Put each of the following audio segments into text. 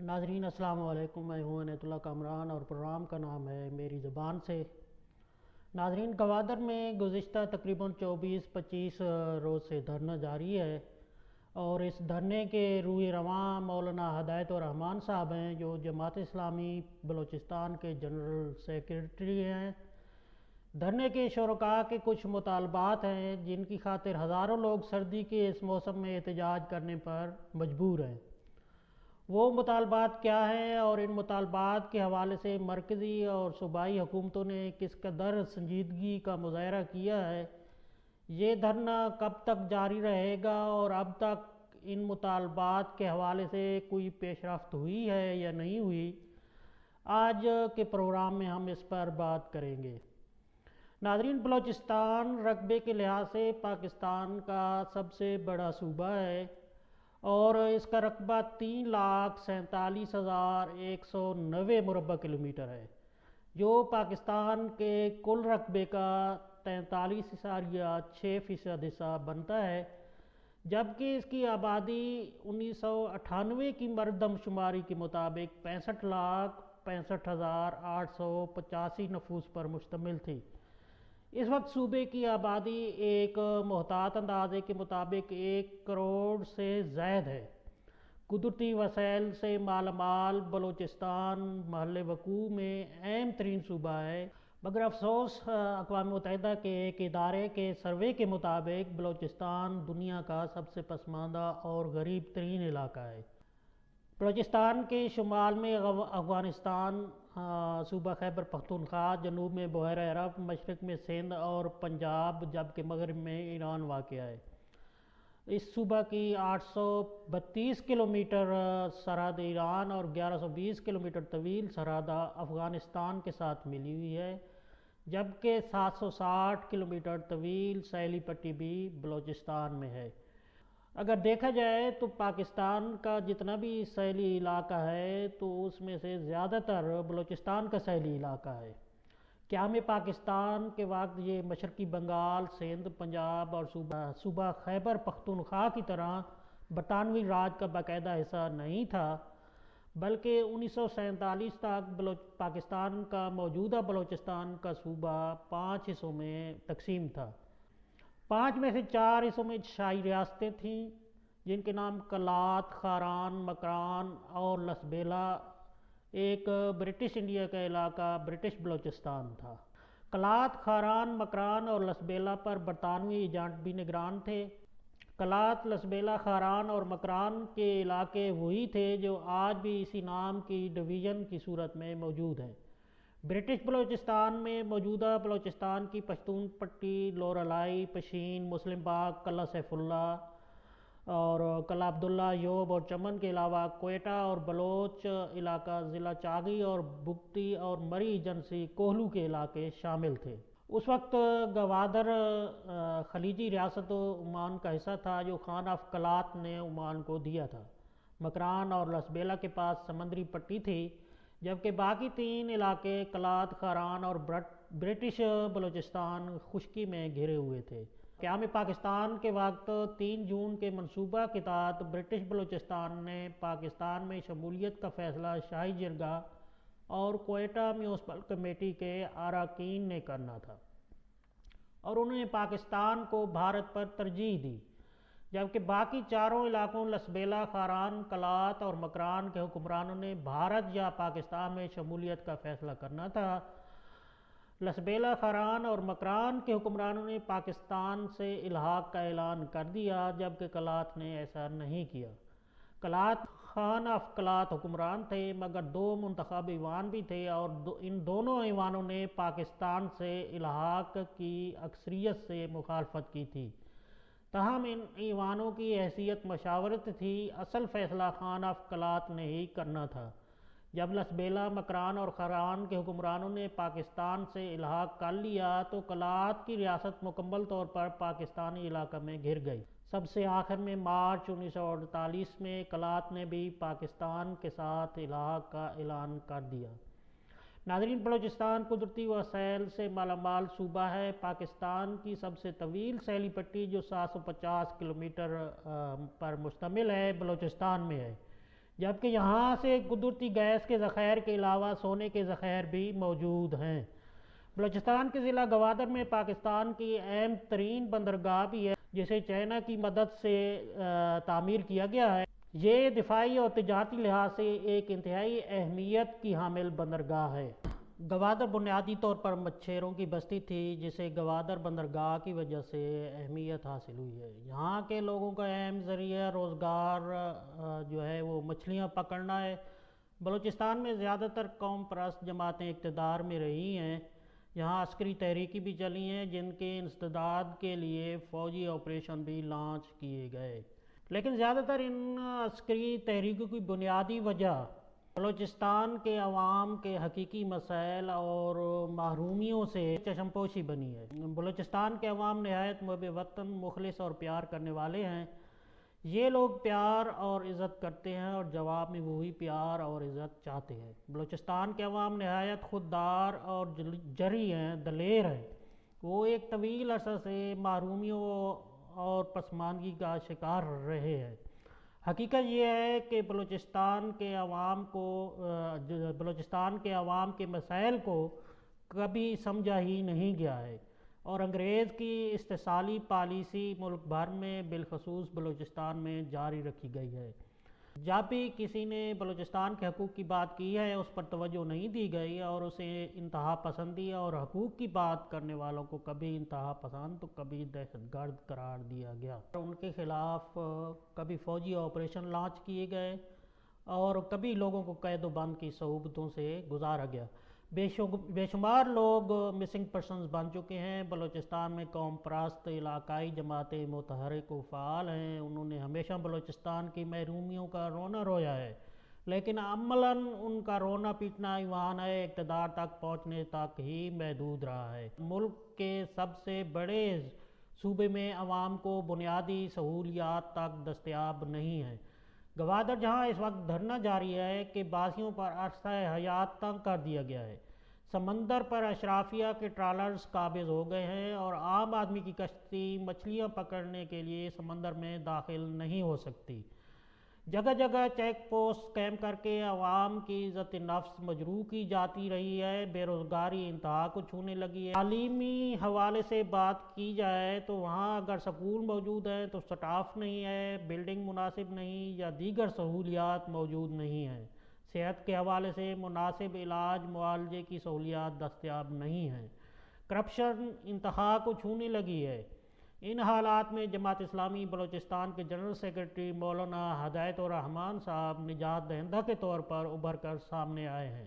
ناظرین السلام علیکم، میں ہوں عنایت اللہ کامران اور پروگرام کا نام ہے میری زبان سے۔ ناظرین، گوادر میں گزشتہ تقریباً 24-25 روز سے دھرنا جاری ہے اور اس دھرنے کے روح رواں مولانا ہدایت الرحمان صاحب ہیں، جو جماعت اسلامی بلوچستان کے جنرل سیکریٹری ہیں۔ دھرنے کے شرکاء کے کچھ مطالبات ہیں جن کی خاطر ہزاروں لوگ سردی کے اس موسم میں احتجاج کرنے پر مجبور ہیں۔ وہ مطالبات کیا ہیں اور ان مطالبات کے حوالے سے مرکزی اور صوبائی حکومتوں نے کس قدر سنجیدگی کا مظاہرہ کیا ہے، یہ دھرنا کب تک جاری رہے گا اور اب تک ان مطالبات کے حوالے سے کوئی پیش رفت ہوئی ہے یا نہیں ہوئی، آج کے پروگرام میں ہم اس پر بات کریں گے۔ ناظرین، بلوچستان رقبے کے لحاظ سے پاکستان کا سب سے بڑا صوبہ ہے اور اس کا رقبہ 3,47,190 مربع کلومیٹر ہے، جو پاکستان کے کل رقبے کا 43.6% حصہ بنتا ہے، جبکہ اس کی آبادی 1998 کی مردم شماری کے مطابق 65,65,885 نفوس پر مشتمل تھی۔ اس وقت صوبے کی آبادی ایک محتاط اندازے کے مطابق 1 کروڑ سے زائد ہے۔ قدرتی وسائل سے مالا مال بلوچستان محل وقوع میں اہم ترین صوبہ ہے، مگر افسوس اقوام متحدہ کے ایک ادارے کے سروے کے مطابق بلوچستان دنیا کا سب سے پسماندہ اور غریب ترین علاقہ ہے۔ بلوچستان کے شمال میں افغانستان، صوبہ خیبر پختونخوا، جنوب میں بحیرہ عرب، مشرق میں سندھ اور پنجاب، جبکہ مغرب میں ایران واقع ہے۔ اس صوبہ کی 832 کلومیٹر سرحد ایران اور 1120 کلومیٹر طویل سرحد افغانستان کے ساتھ ملی ہوئی ہے، جبکہ 760 کلومیٹر طویل ساحلی پٹی بھی بلوچستان میں ہے۔ اگر دیکھا جائے تو پاکستان کا جتنا بھی ساحلی علاقہ ہے تو اس میں سے زیادہ تر بلوچستان کا ساحلی علاقہ ہے۔ قیام پاکستان کے وقت یہ مشرقی بنگال، سندھ، پنجاب اور صوبہ خیبر پختونخوا کی طرح برطانوی راج کا باقاعدہ حصہ نہیں تھا، بلکہ 1947 تک پاکستان کا موجودہ بلوچستان کا صوبہ 5 حصوں میں تقسیم تھا۔ 5 میں سے 4 حصوں میں شاہی ریاستیں تھیں، جن کے نام کلات، خاران، مکران اور لسبیلا۔ ایک برٹش انڈیا کا علاقہ برٹش بلوچستان تھا۔ کلات، خاران، مکران اور لسبیلا پر برطانوی ایجنٹ بھی نگران تھے۔ کلات، لسبیلا، خاران اور مکران کے علاقے وہی تھے جو آج بھی اسی نام کی ڈویژن کی صورت میں موجود ہیں۔ برٹش بلوچستان میں موجودہ بلوچستان کی پشتون پٹی، لورالائی، پشین، مسلم باغ، قلعہ سیف اللہ اور قلعہ عبداللہ، یوب اور چمن کے علاوہ کوئٹہ اور بلوچ علاقہ، ضلع چاغی اور بگٹی اور مری ایجنسی کوہلو کے علاقے شامل تھے۔ اس وقت گوادر خلیجی ریاست عمان کا حصہ تھا جو خان آف کلات نے عمان کو دیا تھا۔ مکران اور لسبیلا کے پاس سمندری پٹی تھی، جبکہ باقی 3 علاقے کلات، خاران اور برٹش بلوچستان خشکی میں گھرے ہوئے تھے۔ قیام پاکستان کے وقت 3 جون کے منصوبہ کے تحت برٹش بلوچستان نے پاکستان میں شمولیت کا فیصلہ شاہی جرگہ اور کوئٹہ میونسپل کمیٹی کے اراکین نے کرنا تھا اور انہوں نے پاکستان کو بھارت پر ترجیح دی، جبکہ باقی 4 علاقوں لسبیلا، خاران، کلات اور مکران کے حکمرانوں نے بھارت یا پاکستان میں شمولیت کا فیصلہ کرنا تھا۔ لسبیلا، خاران اور مکران کے حکمرانوں نے پاکستان سے الحاق کا اعلان کر دیا، جبکہ کلات نے ایسا نہیں کیا۔ کلات خان آف کلات حکمران تھے، مگر 2 منتخب ایوان بھی تھے اور ان دونوں ایوانوں نے پاکستان سے الحاق کی اکثریت سے مخالفت کی تھی۔ تاہم ان ایوانوں کی حیثیت مشاورت تھی، اصل فیصلہ خان آف کلات نے ہی کرنا تھا۔ جب لسبیلا، مکران اور خاران کے حکمرانوں نے پاکستان سے الحاق کر لیا تو کلات کی ریاست مکمل طور پر پاکستانی علاقہ میں گھر گئی۔ سب سے آخر میں مارچ 1948 میں کلات نے بھی پاکستان کے ساتھ الحاق کا اعلان کر دیا۔ ناظرین، بلوچستان قدرتی وسائل سے مالا مال صوبہ ہے۔ پاکستان کی سب سے طویل ساحلی پٹی جو 750 کلومیٹر پر مشتمل ہے، بلوچستان میں ہے، جبکہ یہاں سے قدرتی گیس کے ذخائر کے علاوہ سونے کے ذخائر بھی موجود ہیں۔ بلوچستان کے ضلع گوادر میں پاکستان کی اہم ترین بندرگاہ بھی ہے، جسے چائنا کی مدد سے تعمیر کیا گیا ہے۔ یہ دفاعی اور تجارتی لحاظ سے ایک انتہائی اہمیت کی حامل بندرگاہ ہے۔ گوادر بنیادی طور پر مچھیروں کی بستی تھی، جسے گوادر بندرگاہ کی وجہ سے اہمیت حاصل ہوئی ہے۔ یہاں کے لوگوں کا اہم ذریعہ روزگار جو ہے وہ مچھلیاں پکڑنا ہے۔ بلوچستان میں زیادہ تر قوم پرست جماعتیں اقتدار میں رہی ہیں۔ یہاں عسکری تحریکی بھی چلی ہیں، جن کے انسداد کے لیے فوجی آپریشن بھی لانچ کیے گئے، لیکن زیادہ تر ان عسکری تحریکوں کی بنیادی وجہ بلوچستان کے عوام کے حقیقی مسائل اور محرومیوں سے چشم پوشی بنی ہے۔ بلوچستان کے عوام نہایت محب وطن، مخلص اور پیار کرنے والے ہیں۔ یہ لوگ پیار اور عزت کرتے ہیں اور جواب میں وہی پیار اور عزت چاہتے ہیں۔ بلوچستان کے عوام نہایت خوددار اور جرأی ہیں، دلیر ہیں۔ وہ ایک طویل عرصہ سے محرومیوں اور پسماندگی کا شکار رہے ہیں۔ حقیقت یہ ہے کہ بلوچستان کے عوام کے مسائل کو کبھی سمجھا ہی نہیں گیا ہے، اور انگریز کی استحصالی پالیسی ملک بھر میں بالخصوص بلوچستان میں جاری رکھی گئی ہے۔ جب بھی کسی نے بلوچستان کے حقوق کی بات کی ہے، اس پر توجہ نہیں دی گئی اور اسے انتہا پسندی اور حقوق کی بات کرنے والوں کو کبھی انتہا پسند تو کبھی دہشت گرد قرار دیا گیا۔ ان کے خلاف کبھی فوجی آپریشن لانچ کیے گئے اور کبھی لوگوں کو قید و بند کی صعوبتوں سے گزارا گیا۔ بے شمار لوگ مسنگ پرسنز بن چکے ہیں۔ بلوچستان میں قوم پرست علاقائی جماعتیں متحرک و فعال ہیں۔ انہوں نے ہمیشہ بلوچستان کی محرومیوں کا رونا رویا ہے، لیکن عملاً ان کا رونا پیٹنا ایوان اقتدار تک پہنچنے تک ہی محدود رہا ہے۔ ملک کے سب سے بڑے صوبے میں عوام کو بنیادی سہولیات تک دستیاب نہیں ہیں۔ گوادر جہاں اس وقت دھرنا جاری ہے کہ باسیوں پر عرصہ حیات تنگ کر دیا گیا ہے، سمندر پر اشرافیہ کے ٹرالرز قابض ہو گئے ہیں اور عام آدمی کی کشتی مچھلیاں پکڑنے کے لیے سمندر میں داخل نہیں ہو سکتی۔ جگہ جگہ چیک پوسٹ قائم کر کے عوام کی عزت نفس مجروح کی جاتی رہی ہے۔ بے روزگاری انتہا کو چھونے لگی ہے۔ تعلیمی حوالے سے بات کی جائے تو وہاں اگر سکول موجود ہیں تو سٹاف نہیں ہے، بلڈنگ مناسب نہیں یا دیگر سہولیات موجود نہیں ہیں۔ صحت کے حوالے سے مناسب علاج معالجے کی سہولیات دستیاب نہیں ہیں۔ کرپشن انتہا کو چھونے لگی ہے۔ ان حالات میں جماعت اسلامی بلوچستان کے جنرل سیکرٹری مولانا ہدایت الرحمان صاحب نجات دہندہ کے طور پر ابھر کر سامنے آئے ہیں۔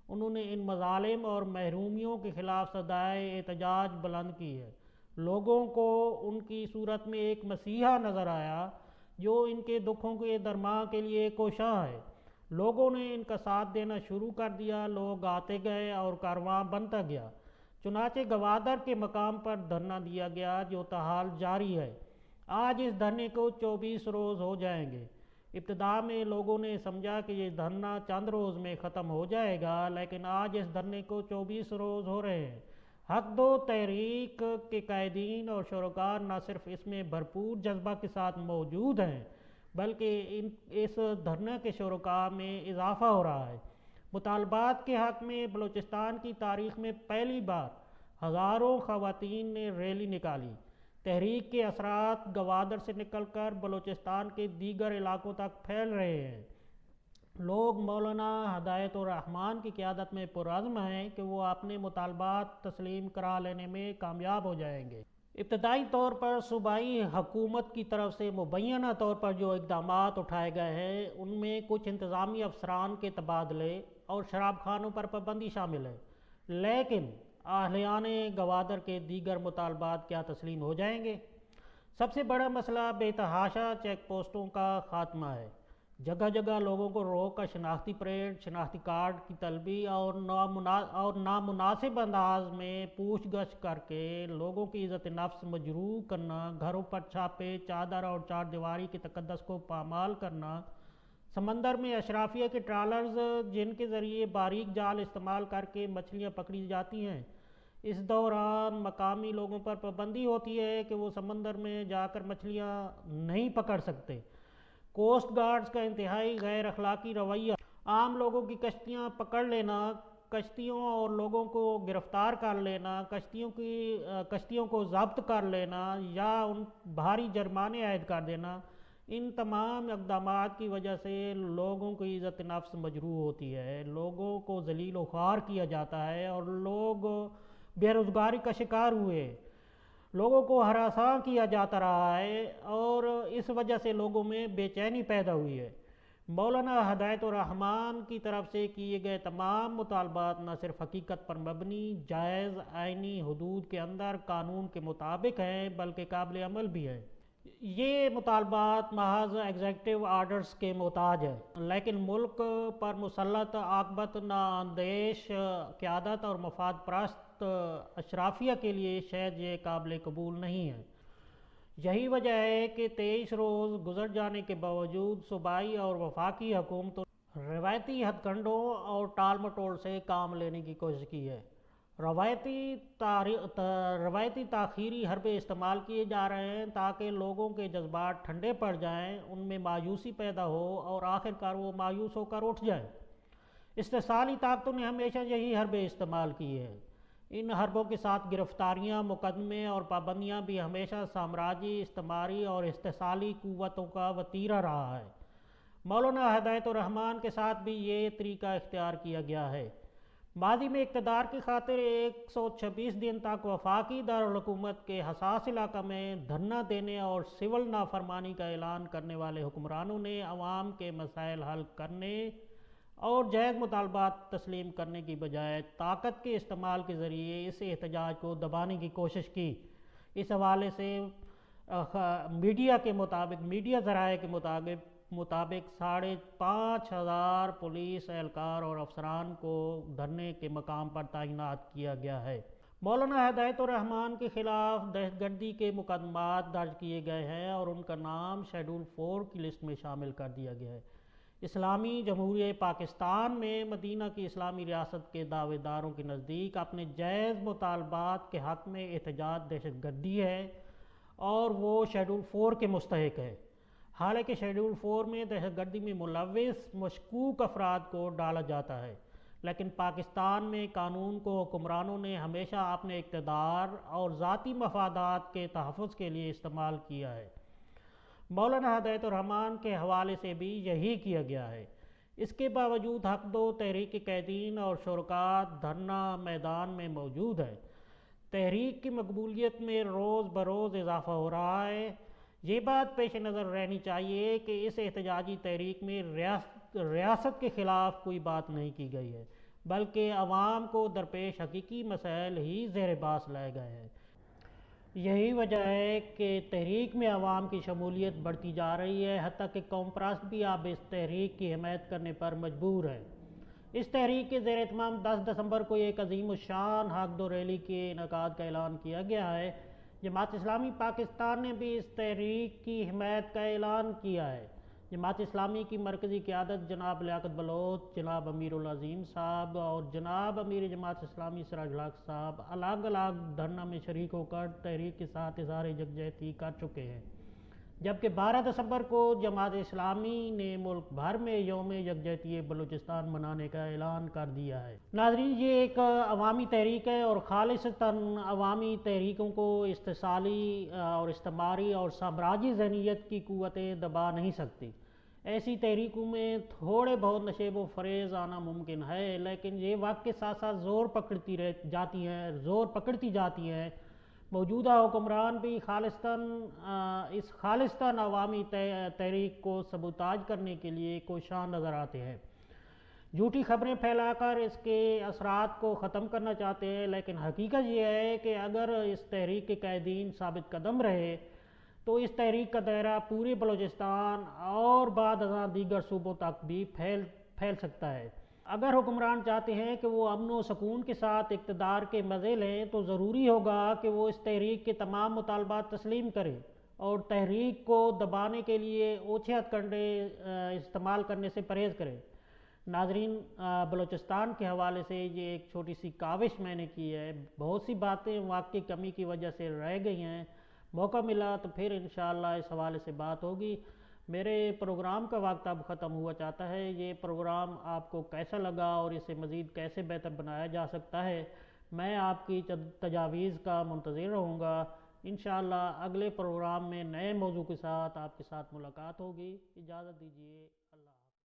انہوں نے ان مظالم اور محرومیوں کے خلاف صدائے احتجاج بلند کی ہے۔ لوگوں کو ان کی صورت میں ایک مسیحا نظر آیا جو ان کے دکھوں کے درماں کے لیے کوشاں ہے۔ لوگوں نے ان کا ساتھ دینا شروع کر دیا، لوگ آتے گئے اور کارواں بنتا گیا۔ چنانچہ گوادر کے مقام پر دھرنا دیا گیا جو تاحال جاری ہے۔ آج اس دھرنے کو 24 روز ہو جائیں گے۔ ابتدا میں لوگوں نے سمجھا کہ یہ دھرنا چند روز میں ختم ہو جائے گا، لیکن آج اس دھرنے کو 24 روز ہو رہے ہیں۔ حق دو تحریک کے قائدین اور شرکاء نہ صرف اس میں بھرپور جذبہ کے ساتھ موجود ہیں بلکہ اس دھرنے کے شرکاء میں اضافہ ہو رہا ہے۔ مطالبات کے حق میں بلوچستان کی تاریخ میں پہلی بار ہزاروں خواتین نے ریلی نکالی۔ تحریک کے اثرات گوادر سے نکل کر بلوچستان کے دیگر علاقوں تک پھیل رہے ہیں۔ لوگ مولانا ہدایت الرحمان کی قیادت میں پرعزم ہیں کہ وہ اپنے مطالبات تسلیم کرا لینے میں کامیاب ہو جائیں گے۔ ابتدائی طور پر صوبائی حکومت کی طرف سے مبینہ طور پر جو اقدامات اٹھائے گئے ہیں ان میں کچھ انتظامی افسران کے تبادلے اور شراب خانوں پر پابندی شامل ہے، لیکن اہلیان گوادر کے دیگر مطالبات کیا تسلیم ہو جائیں گے؟ سب سے بڑا مسئلہ بے تحاشا چیک پوسٹوں کا خاتمہ ہے۔ جگہ جگہ لوگوں کو روک کر شناختی پریڈ، شناختی کارڈ کی طلبی اور نامناسب انداز میں پوچھ گچھ کر کے لوگوں کی عزت نفس مجروح کرنا، گھروں پر چھاپے، چادر اور چار دیواری کے تقدس کو پامال کرنا، سمندر میں اشرافیہ کے ٹرالرز جن کے ذریعے باریک جال استعمال کر کے مچھلیاں پکڑی جاتی ہیں، اس دوران مقامی لوگوں پر پابندی ہوتی ہے کہ وہ سمندر میں جا کر مچھلیاں نہیں پکڑ سکتے۔ کوسٹ گارڈز کا انتہائی غیر اخلاقی رویہ، عام لوگوں کی کشتیاں پکڑ لینا، کشتیوں اور لوگوں کو گرفتار کر لینا، کشتیوں کو ضبط کر لینا یا ان بھاری جرمانے عائد کر دینا، ان تمام اقدامات کی وجہ سے لوگوں کی عزت نفس مجروح ہوتی ہے، لوگوں کو ذلیل و خوار کیا جاتا ہے اور لوگ بے روزگاری کا شکار ہوئے، لوگوں کو ہراساں کیا جاتا رہا ہے اور اس وجہ سے لوگوں میں بے چینی پیدا ہوئی ہے۔ مولانا ہدایت الرحمان کی طرف سے کیے گئے تمام مطالبات نہ صرف حقیقت پر مبنی، جائز، آئینی حدود کے اندر قانون کے مطابق ہیں بلکہ قابل عمل بھی ہیں۔ یہ مطالبات محض ایگزیکٹو آرڈرز کے محتاج ہیں، لیکن ملک پر مسلط عاقبت نااندیش قیادت اور مفاد پرست اشرافیہ کے لیے شاید یہ قابل قبول نہیں ہے۔ یہی وجہ ہے کہ 23 روز گزر جانے کے باوجود صوبائی اور وفاقی حکومتوں نے روایتی ہتھ کنڈوں اور ٹال مٹول سے کام لینے کی کوشش کی ہے۔ روایتی تاخیری حربے استعمال کیے جا رہے ہیں تاکہ لوگوں کے جذبات ٹھنڈے پڑ جائیں، ان میں مایوسی پیدا ہو اور آخر کار وہ مایوس ہو کر اٹھ جائیں۔ استحصالی طاقتوں نے ہمیشہ یہی حربے استعمال کیے ہیں۔ ان حربوں کے ساتھ گرفتاریاں، مقدمے اور پابندیاں بھی ہمیشہ سامراجی، استعماری اور استحصالی قوتوں کا وتیرہ رہا ہے۔ مولانا ہدایت الرحمان کے ساتھ بھی یہ طریقہ اختیار کیا گیا ہے۔ ماضی میں اقتدار کی خاطر 126 دن تک وفاقی دارالحکومت کے حساس علاقہ میں دھرنا دینے اور سول نافرمانی کا اعلان کرنے والے حکمرانوں نے عوام کے مسائل حل کرنے اور جائز مطالبات تسلیم کرنے کی بجائے طاقت کے استعمال کے ذریعے اس احتجاج کو دبانے کی کوشش کی۔ اس حوالے سے میڈیا ذرائع کے مطابق 5,500 پولیس اہلکار اور افسران کو دھرنے کے مقام پر تعینات کیا گیا ہے۔ مولانا ہدایت الرحمان کے خلاف دہشت گردی کے مقدمات درج کیے گئے ہیں اور ان کا نام شیڈول 4 کی لسٹ میں شامل کر دیا گیا ہے۔ اسلامی جمہوریہ پاکستان میں مدینہ کی اسلامی ریاست کے دعوے داروں کے نزدیک اپنے جائز مطالبات کے حق میں احتجاج دہشت گردی ہے اور وہ شیڈول 4 کے مستحق ہے۔ حالانکہ شیڈول 4 میں دہشت گردی میں ملوث مشکوک افراد کو ڈالا جاتا ہے، لیکن پاکستان میں قانون کو حکمرانوں نے ہمیشہ اپنے اقتدار اور ذاتی مفادات کے تحفظ کے لیے استعمال کیا ہے۔ مولانا ہدایت الرحمان کے حوالے سے بھی یہی کیا گیا ہے۔ اس کے باوجود حق دو تحریک قیدین اور شرکاء دھرنا میدان میں موجود ہیں۔ تحریک کی مقبولیت میں روز بروز اضافہ ہو رہا ہے۔ یہ بات پیش نظر رہنی چاہیے کہ اس احتجاجی تحریک میں ریاست کے خلاف کوئی بات نہیں کی گئی ہے، بلکہ عوام کو درپیش حقیقی مسائل ہی زیر بحث لائے گئے ہیں۔ یہی وجہ ہے کہ تحریک میں عوام کی شمولیت بڑھتی جا رہی ہے، حتیٰ کہ قوم پرست بھی اب اس تحریک کی حمایت کرنے پر مجبور ہے۔ اس تحریک کے زیر اہتمام 10 دسمبر کو ایک عظیم الشان حق دو ریلی کے انعقاد کا اعلان کیا گیا ہے۔ جماعت اسلامی پاکستان نے بھی اس تحریک کی حمایت کا اعلان کیا ہے۔ جماعت اسلامی کی مرکزی قیادت جناب لیاقت بلوچ، جناب امیر العظیم صاحب اور جناب امیر جماعت اسلامی سراج الحق صاحب الگ الگ دھرنا میں شریک ہو کر تحریک کے ساتھ اظہار یکجہتی کر چکے ہیں، جبکہ 12 دسمبر کو جماعت اسلامی نے ملک بھر میں یوم یکجہتی بلوچستان منانے کا اعلان کر دیا ہے۔ ناظرین، یہ ایک عوامی تحریک ہے اور خالصتاً عوامی تحریکوں کو استحصالی اور استعماری اور سامراجی ذہنیت کی قوتیں دبا نہیں سکتی۔ ایسی تحریکوں میں تھوڑے بہت نشیب و فریز آنا ممکن ہے، لیکن یہ وقت کے ساتھ ساتھ زور پکڑتی جاتی ہیں۔ موجودہ حکمران بھی اس خالصتاً عوامی تحریک کو سبوتاژ کرنے کے لیے کوشاں نظر آتے ہیں، جھوٹی خبریں پھیلا کر اس کے اثرات کو ختم کرنا چاہتے ہیں، لیکن حقیقت یہ ہے کہ اگر اس تحریک کے قائدین ثابت قدم رہے تو اس تحریک کا دائرہ پورے بلوچستان اور بعد ازاں دیگر صوبوں تک بھی پھیل سکتا ہے۔ اگر حکمران چاہتے ہیں کہ وہ امن و سکون کے ساتھ اقتدار کے مزے لیں تو ضروری ہوگا کہ وہ اس تحریک کے تمام مطالبات تسلیم کریں اور تحریک کو دبانے کے لیے اوچھے ہتھ کنڈے استعمال کرنے سے پرہیز کریں۔ ناظرین، بلوچستان کے حوالے سے یہ ایک چھوٹی سی کاوش میں نے کی ہے۔ بہت سی باتیں وقت کی کمی کی وجہ سے رہ گئی ہیں، موقع ملا تو پھر انشاءاللہ اس حوالے سے بات ہوگی۔ میرے پروگرام کا وقت اب ختم ہوا چاہتا ہے. یہ پروگرام آپ کو کیسا لگا اور اسے مزید کیسے بہتر بنایا جا سکتا ہے، میں آپ کی تجاویز کا منتظر رہوں گا. انشاءاللہ اگلے پروگرام میں نئے موضوع کے ساتھ آپ کے ساتھ ملاقات ہوگی. اجازت دیجیے. اللہ